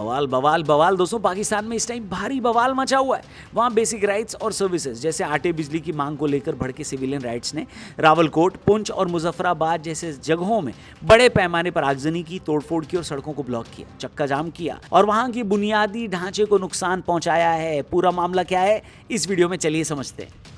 बवाल बवाल बवाल दोस्तों, पाकिस्तान में इस टाइम भारी बवाल मचा हुआ है। वहाँ बेसिक राइट्स और सर्विसेज जैसे आटे बिजली की मांग को लेकर भड़के सिविलियन राइट्स ने रावलकोट, पुंछ और मुजफ्फराबाद जैसे जगहों में बड़े पैमाने पर आगजनी की, तोड़फोड़ की और सड़कों को ब्लॉक किया, चक्का जाम किया और वहाँ की बुनियादी ढांचे को नुकसान पहुंचाया है। पूरा मामला क्या है, इस वीडियो में चलिए समझते हैं।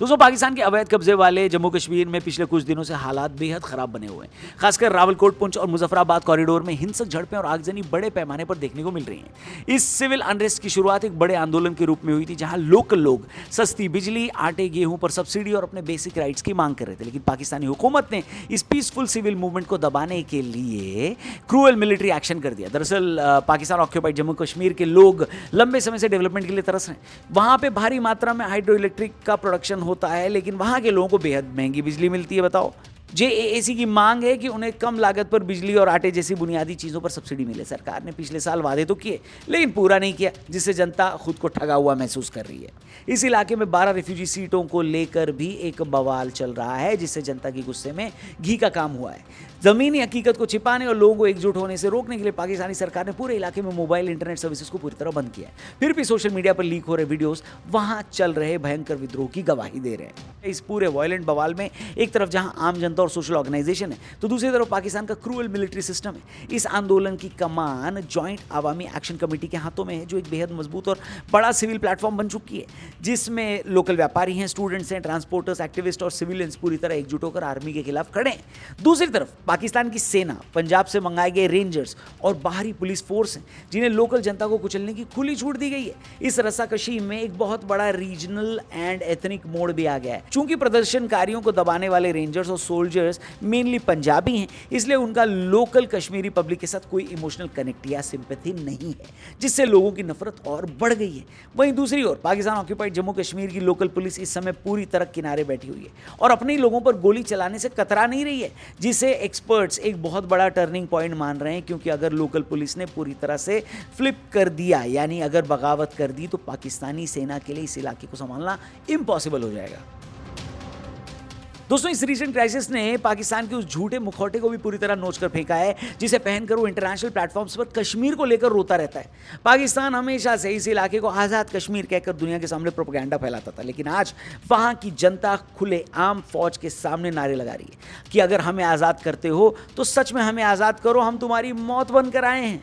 दोस्तों, पाकिस्तान के अवैध कब्जे वाले जम्मू कश्मीर में पिछले कुछ दिनों से हालात बेहद खराब बने हुए हैं। खासकर रावलकोट, पुंछ और मुजफ्फराबाद कॉरिडोर में हिंसक झड़पें और आगजनी बड़े पैमाने पर देखने को मिल रही हैं। इस सिविल अनरेस्ट की शुरुआत एक बड़े आंदोलन के रूप में हुई थी, जहां लोकल लोग सस्ती बिजली, आटे, गेहूं पर सब्सिडी और अपने बेसिक राइट्स की मांग कर रहे थे। लेकिन पाकिस्तानी हुकूमत ने इस पीसफुल सिविल मूवमेंट को दबाने के लिए क्रूअल मिलिट्री एक्शन कर दिया। दरअसल पाकिस्तान ऑक्यूपाइड जम्मू कश्मीर के लोग लंबे समय से डेवलपमेंट के लिए तरस रहे हैं। वहां पे भारी मात्रा में हाइड्रो इलेक्ट्रिक का प्रोडक्शन होता है, लेकिन वहां के लोगों को बेहद महंगी बिजली मिलती है। बताओ, जेएएसी की मांग है कि उन्हें कम लागत पर बिजली और आटे जैसी बुनियादी चीज़ों पर सब्सिडी मिले। सरकार ने पिछले साल वादे तो किए, लेकिन पूरा नहीं किया, जिससे जनता खुद को ठगा हुआ महसूस कर रही है। इस इलाके में 12 रिफ्यूजी सीटों को लेकर भी एक बवाल चल रहा है, जिससे जनता की गुस्से में घी का काम हुआ है। ज़मीनी हकीकत को छिपाने और लोगों को एकजुट होने से रोकने के लिए पाकिस्तानी सरकार ने पूरे इलाके में मोबाइल इंटरनेट सर्विसेज को पूरी तरह बंद किया है। फिर भी सोशल मीडिया पर लीक हो रहे वीडियोस वहां चल रहे भयंकर विद्रोह की गवाही दे रहे हैं। इस पूरे वायलेंट बवाल में एक तरफ जहां आम जनता और सोशल ऑर्गेनाइजेशन है, तो दूसरी तरफ पाकिस्तान का क्रूअल मिलिट्री सिस्टम है। इस आंदोलन की कमान जॉइंट अवामी एक्शन कमेटी के हाथों में है, जो एक बेहद मजबूत और बड़ा सिविल प्लेटफॉर्म बन चुकी है, जिसमें लोकल व्यापारी हैं, स्टूडेंट्स हैं, ट्रांसपोर्टर्स, एक्टिविस्ट और सिविलियंस पूरी तरह एकजुट होकर आर्मी के खिलाफ खड़े हैं। दूसरी तरफ पाकिस्तान की सेना, पंजाब से मंगाए गए रेंजर्स और बाहरी पुलिस फोर्स हैं, जिन्हें लोकल जनता को कुचलने की खुली छूट दी गई है। इस रस्साकशी में एक बहुत बड़ा रीजनल एंड एथनिक मोड़ भी आ गया है। चूंकि प्रदर्शनकारियों को दबाने वाले रेंजर्स और सोल्जर्स मेनली पंजाबी हैं, इसलिए उनका लोकल कश्मीरी पब्लिक के साथ कोई इमोशनल कनेक्ट या सिंपैथी नहीं है, जिससे लोगों की नफरत और बढ़ गई है। वहीं दूसरी ओर पाकिस्तान ऑक्यूपाइड जम्मू कश्मीर की लोकल पुलिस इस समय पूरी तरह किनारे बैठी हुई है और अपने ही लोगों पर गोली चलाने से कतरा नहीं रही है, जिसे एक्सपर्ट्स एक बहुत बड़ा टर्निंग पॉइंट मान रहे हैं। क्योंकि अगर लोकल पुलिस ने पूरी तरह से फ्लिप कर दिया, यानी अगर बगावत कर दी, तो पाकिस्तानी सेना के लिए इस इलाके को संभालना इम्पॉसिबल हो जाएगा। दोस्तों, इस रीसेंट क्राइसिस ने पाकिस्तान के उस झूठे मुखौटे को भी पूरी तरह नोच कर फेंका है, जिसे पहनकर वो इंटरनेशनल प्लेटफॉर्म्स पर कश्मीर को लेकर रोता रहता है। पाकिस्तान हमेशा से इस इलाके को आज़ाद कश्मीर कहकर दुनिया के सामने प्रोपेगेंडा फैलाता था, लेकिन आज वहाँ की जनता खुले आम फौज के सामने नारे लगा रही है कि अगर हमें आज़ाद करते हो तो सच में हमें आज़ाद करो, हम तुम्हारी मौत बनकर आए हैं।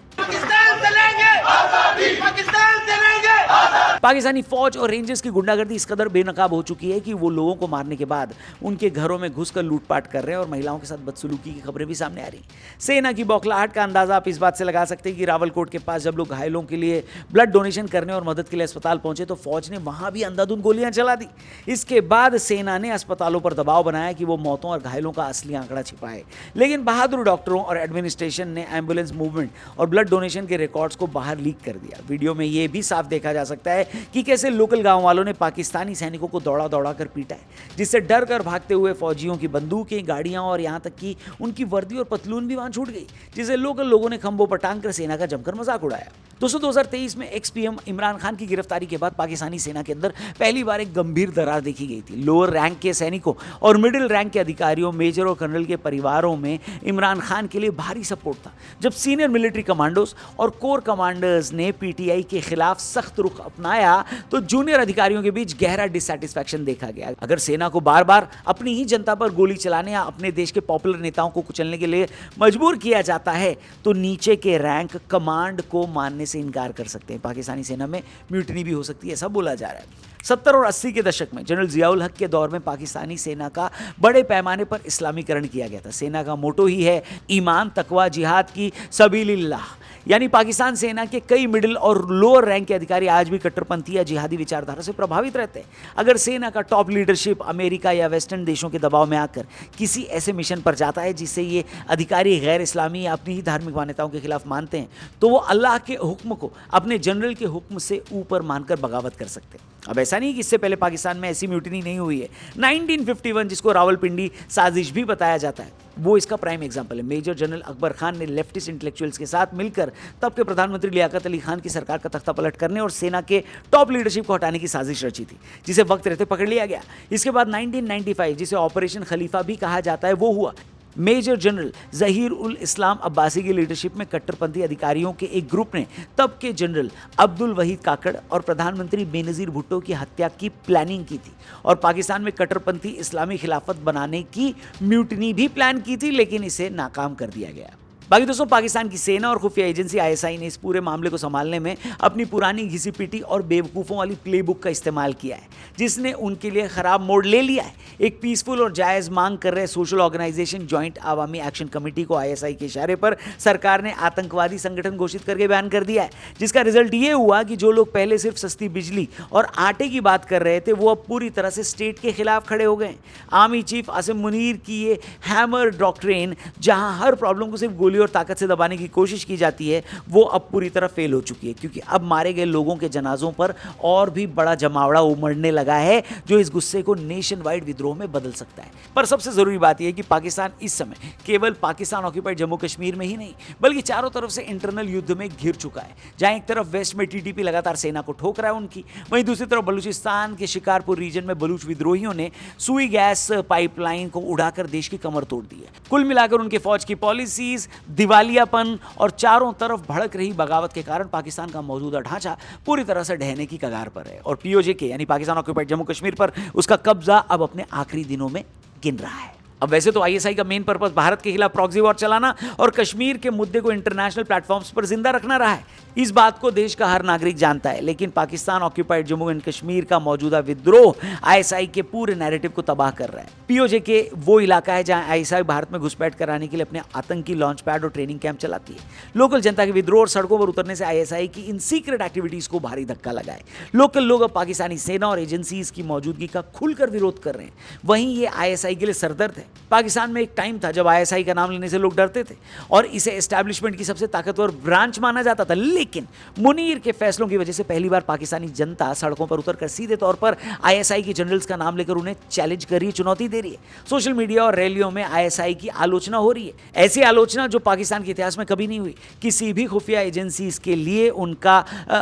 पाकिस्तानी फौज और रेंजर्स की गुंडागर्दी इस कदर बेनकाब हो चुकी है कि वो लोगों को मारने के बाद उनके घरों में घुसकर लूटपाट कर रहे हैं और महिलाओं के साथ बदसलूकी की खबरें भी सामने आ रही हैं। सेना की बौखलाहट का अंदाजा आप इस बात से लगा सकते हैं कि रावलकोट के पास जब लोग घायलों के लिए ब्लड डोनेशन करने और मदद के लिए अस्पताल पहुंचे, तो फौज ने वहां भी अंधाधुंध गोलियां चला दी। इसके बाद सेना ने अस्पतालों पर दबाव बनाया कि वो मौतों और घायलों का असली आंकड़ा छिपाए, लेकिन बहादुर डॉक्टरों और एडमिनिस्ट्रेशन ने एम्बुलेंस मूवमेंट और ब्लड डोनेशन के रिकॉर्ड्स को बाहर लीक कर दिया। वीडियो में यह भी साफ देखा जा सकता है कि कैसे लोकल गांव वालों ने पाकिस्तानी सैनिकों को दौड़ा दौड़ा कर पीटा है, जिससे डर कर भागते हुए फौजियों की बंदूकें, गाड़ियां और यहां तक कि उनकी वर्दी और पतलून भी वहां छूट गई, जिसे लोकल लोगों ने खंभों पर टांग कर सेना का जमकर मजाक उड़ाया। दोस्तों, 2023 में एक्स पीएम इमरान खान की गिरफ्तारी के बाद पाकिस्तानी सेना के अंदर पहली बार एक गंभीर दरार देखी गई थी। लोअर रैंक के सैनिकों और मिडिल रैंक के अधिकारियों, मेजर और कर्नल के परिवारों में इमरान खान के लिए भारी सपोर्ट था। जब सीनियर मिलिट्री कमांडोज और कोर कमांडर्स ने पीटीआई के खिलाफ सख्त रुख अपनाया, तो जूनियर अधिकारियों के बीच गहरा डिससैटिस्फैक्शन देखा गया। अगर सेना को बार बार अपनी ही जनता पर गोली चलाने या अपने देश के पॉपुलर नेताओं को कुचलने के लिए मजबूर किया जाता है, तो नीचे के रैंक कमांड को मानने से इनकार कर सकते हैं। पाकिस्तानी सेना में म्यूटनी भी हो सकती है, ऐसा बोला जा रहा है। 70 और 80 के दशक में जनरल जियाउल हक के दौर में पाकिस्तानी सेना का बड़े पैमाने पर इस्लामीकरण किया गया था। सेना का मोटो ही है ईमान, तकवा, जिहाद की सबीलिल्लाह। यानी पाकिस्तान सेना के कई मिडिल और लोअर रैंक के अधिकारी आज भी कट्टरपंथी या जिहादी विचारधारा से प्रभावित रहते हैं। अगर सेना का टॉप लीडरशिप अमेरिका या वेस्टर्न देशों के दबाव में आकर किसी ऐसे मिशन पर जाता है जिससे ये अधिकारी गैर इस्लामी या अपनी ही धार्मिक मान्यताओं के खिलाफ मानते हैं, तो वो अल्लाह के हुक्म को अपने जनरल के हुक्म से ऊपर मानकर बगावत कर सकते हैं। अब ऐसा नहीं कि इससे पहले पाकिस्तान में ऐसी म्यूटनी नहीं हुई है। 1951, जिसको रावलपिंडी साजिश भी बताया जाता है, वो इसका प्राइम एग्जाम्पल है। मेजर जनरल अकबर खान ने लेफ्टिस्ट इंटेलेक्चुअल्स के साथ मिलकर तब के प्रधानमंत्री लियाकत अली खान की सरकार का तख्ता पलट करने और सेना के टॉप लीडरशिप को हटाने की साजिश रची थी, जिसे वक्त रहते पकड़ लिया गया। इसके बाद 1995, जिसे ऑपरेशन खलीफा भी कहा जाता है, वो हुआ। मेजर जनरल जहीर उल इस्लाम अब्बासी की लीडरशिप में कट्टरपंथी अधिकारियों के एक ग्रुप ने तब के जनरल अब्दुल वहीद काकड़ और प्रधानमंत्री बेनजीर भुट्टो की हत्या की प्लानिंग की थी और पाकिस्तान में कट्टरपंथी इस्लामी खिलाफत बनाने की म्यूटनी भी प्लान की थी, लेकिन इसे नाकाम कर दिया गया। बाकी दोस्तों, पाकिस्तान की सेना और खुफिया एजेंसी आईएसआई ने इस पूरे मामले को संभालने में अपनी पुरानी घिसी पिटी और बेवकूफ़ों वाली प्लेबुक का इस्तेमाल किया है, जिसने उनके लिए खराब मोड़ ले लिया है। एक पीसफुल और जायज़ मांग कर रहे social organisation joint Awami action committee को आईएसआई के इशारे पर सरकार ने आतंकवादी संगठन घोषित करके बयान कर दिया है, जिसका रिजल्ट ये हुआ कि जो लोग पहले सिर्फ सस्ती बिजली और आटे की बात कर रहे थे, वो अब पूरी तरह से स्टेट के खिलाफ खड़े हो गए। आर्मी चीफ आसिम मुनीर की ये हैमर डॉक्ट्रिन, जहां हर प्रॉब्लम को सिर्फ गोली और ताकत से दबाने की कोशिश की जाती है, वो अब पूरी तरह फेल हो चुकी है, क्योंकि अब मारे गए लोगों के जनाजों पर और भी बड़ा जमावड़ा उमड़ने लगा है, जो इस गुस्से को नेशन वाइड विद्रोह में बदल सकता है। पर सबसे जरूरी बात यह है कि पाकिस्तान इस समय केवल पाकिस्तान ऑक्यूपाइड जम्मू कश्मीर में ही नहीं, बल्कि चारों तरफ से इंटरनल युद्ध में घिर चुका है। जहां एक तरफ वेस्ट में टीटीपी लगातार सेना को ठोक रहा है उनकी, वहीं दूसरी तरफ बलूचिस्तान के शिकारपुर रीजन में बलूच विद्रोहियों ने सुई गैस पाइपलाइन को उड़ाकर देश की कमर तोड़ दी है। कुल मिलाकर उनके फौज की पॉलिसीज, दिवालियापन और चारों तरफ भड़क रही बगावत के कारण पाकिस्तान का मौजूदा ढांचा पूरी तरह से ढहने की कगार पर है और पीओजे के यानी पाकिस्तान ऑक्यूपाइड जम्मू कश्मीर पर उसका कब्जा अब अपने आखिरी दिनों में गिन रहा है। अब वैसे तो आईएसआई का मेन पर्पस भारत के खिलाफ प्रॉक्सी वॉर चलाना और कश्मीर के मुद्दे को इंटरनेशनल प्लेटफॉर्म्स पर जिंदा रखना रहा है। इस बात को देश का हर नागरिक जानता है, लेकिन पाकिस्तान ऑक्यूपाइड जम्मू एंड कश्मीर का मौजूदा विद्रोह आईएसआई के पूरे नैरेटिव को तबाह कर रहा है। पीओजे के वो इलाका है जहां आईएसआई भारत में घुसपैठ कराने के लिए अपने आतंकी लॉन्च पैड और ट्रेनिंग कैंप चलाती है। लोकल जनता के विद्रोह और सड़कों पर उतरने से आईएसआई की इन सीक्रेट एक्टिविटीज को भारी धक्का लगा है। लोकल लोग अब पाकिस्तानी सेना और एजेंसीज की मौजूदगी का खुलकर विरोध कर रहे हैं। वहीं ये आईएसआई के लिए सरदर्द है। पाकिस्तान में एक टाइम था जब आईएसआई का नाम लेने से लोग डरते थे और इसे एस्टैब्लिशमेंट की सबसे ताकतवर ब्रांच माना जाता था, लेकिन मुनीर के फैसलों की वजह से पहली बार पाकिस्तानी जनता सड़कों पर उतरकर सीधे तौर पर आईएसआई के जनरल्स का नाम लेकर उन्हें चैलेंज कर रही है, चुनौती दे रही है। सोशल मीडिया और रैलियों में आईएसआई की आलोचना हो रही है, ऐसी आलोचना जो पाकिस्तान के इतिहास में कभी नहीं हुई। किसी भी खुफिया एजेंसीज के लिए उनका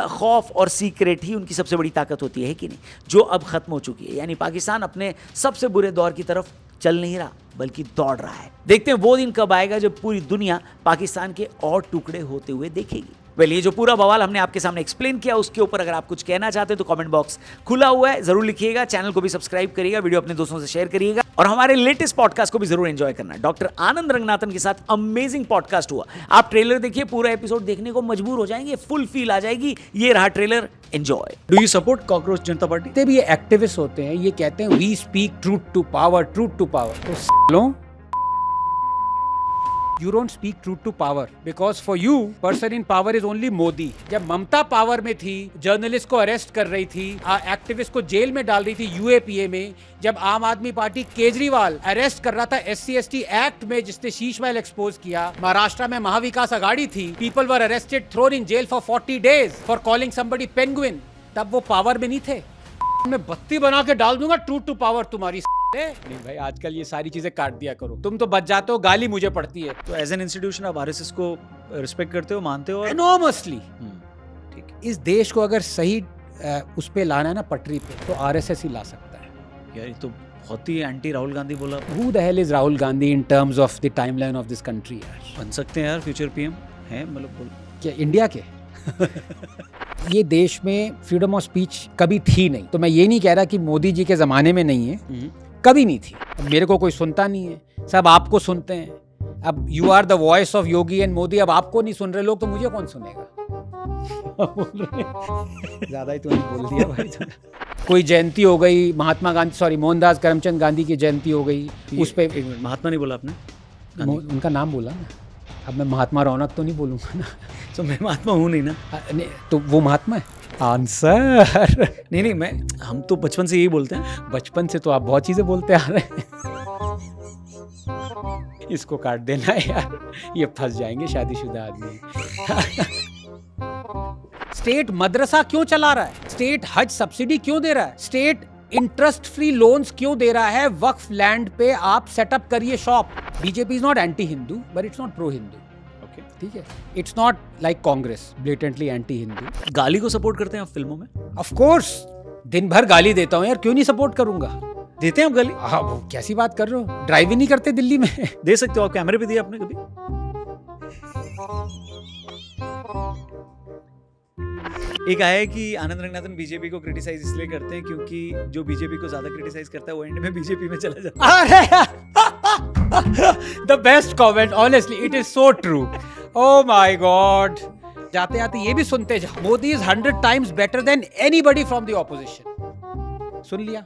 खौफ और सीक्रेट ही उनकी सबसे बड़ी ताकत होती है कि नहीं, जो अब खत्म हो चुकी है। यानी पाकिस्तान अपने सबसे बुरे दौर की तरफ चल नहीं रहा बल्कि दौड़ रहा है। देखते हैं वो दिन कब आएगा जब पूरी दुनिया पाकिस्तान के और टुकड़े होते हुए देखेगी। ये जो पूरा बवाल हमने आपके सामने एक्सप्लेन किया, उसके ऊपर अगर आप कुछ कहना चाहते हैं तो कमेंट बॉक्स खुला हुआ है, जरूर लिखिएगा। चैनल को भी सब्सक्राइब करिएगा, वीडियो अपने दोस्तों से शेयर करिएगा और हमारे लेटेस्ट पॉडकास्ट को भी जरूर एंजॉय करना। डॉक्टर आनंद रंगनाथन के साथ अमेजिंग पॉडकास्ट हुआ। आप ट्रेलर देखिए, पूरा एपिसोड देखने को मजबूर हो जाएंगे, फुल फील आ जाएगी। ये रहा trailer, enjoy. Do you support cockroach Janata party? जितने भी ये एक्टिविस्ट होते हैं ये कहते हैं we speak truth to power, truth to power. तो You don't speak truth to power because for you person in power is only Modi। जब ममता पावर में थी, जर्नलिस्ट को अरेस्ट कर रही थी, एक्टिविस्ट को जेल में डाल रही थी यूएपीए में, जब आम आदमी पार्टी केजरीवाल अरेस्ट कर रहा था SC/ST एक्ट में जिसने शीश महल एक्सपोज किया, महाराष्ट्र में महाविकास अघाड़ी थी, people were arrested, thrown in jail for 40 days for calling somebody penguin, तब वो पावर में नहीं थे। मैं बत्ती बना के डाल दूंगा ट्रूथ टू पावर तुम्हारी। नहीं भाई, आजकल ये सारी चीजें काट दिया करो, तुम तो बच जाते हो, गाली मुझे पड़ती है। तो एज एन इंस्टीट्यूशन आप आरएसएस को रिस्पेक्ट करते हो, मानते हो? एनॉर्मसली। ठीक। इस देश को अगर सही उस पे लाना है ना, पटरी पे, तो आरएसएस ही ला सकता है। यार ये तो बहुत ही एंटी राहुल गांधी बोला। Who the hell is Rahul Gandhi in terms of the timeline of this country यार? बन सकते हैं यार फ्यूचर पीएम हैं, मतलब बोल क्या इंडिया के? ये देश में फ्रीडम ऑफ स्पीच कभी थी नहीं, तो मैं ये नहीं कह रहा कि मोदी जी के जमाने में नहीं है, कभी नहीं थी। मेरे को कोई सुनता नहीं है, सब आपको सुनते हैं। अब you are the voice of Yogi and Modi, अब आपको नहीं सुन रहे लोग तो मुझे कौन सुनेगा? ज्यादा ही तो नहीं बोल दिया भाई। कोई जयंती हो गई, महात्मा गांधी, सॉरी मोहनदास करमचंद गांधी की जयंती हो गई, उस पे महात्मा नहीं बोला आपने, उनका नाम बोला ना। अब मैं महात्मा रौनक तो नहीं बोलूंगा ना, तो मैं महात्मा हूँ नहीं ना। नहीं, तो वो महात्मा है। आंसर नहीं, मैं हम तो बचपन से यही बोलते हैं। बचपन से तो आप बहुत चीजें बोलते आ रहे हैं। इसको काट देना है यार, ये फंस जाएंगे शादीशुदा आदमी। स्टेट मदरसा क्यों चला रहा है? स्टेट हज सब्सिडी क्यों दे रहा है? स्टेट इंटरेस्ट फ्री लोन्स क्यों दे रहा है? वक्फ लैंड पे आप सेटअप करिए shop. BJP is not anti Hindu but it's not pro Hindu. ठीक है, it's not like Congress blatantly anti Hindu. गाली को सपोर्ट करते हैं आप फिल्मों में? ऑफ कोर्स, दिन भर गाली देता हूं यार, क्यों नहीं सपोर्ट करूंगा? देते हैं आप गाली? हाँ, वो कैसी बात कर रहे हो, ड्राइव ही नहीं करते दिल्ली में। दे सकते हो आप, कैमरे पे दिया आपने कभी? एक आया है कि आनंद रंगनाथन बीजेपी को क्रिटिसाइज इसलिए करते हैं क्योंकि जो बीजेपी को ज्यादा क्रिटिसाइज करता है वो एंड में बीजेपी में चला जाता अरे the best comment, honestly it is so true. Oh my god, जाते जाते ये भी सुनते जाओ, Modi is 100 times better than anybody from the opposition. सुन लिया?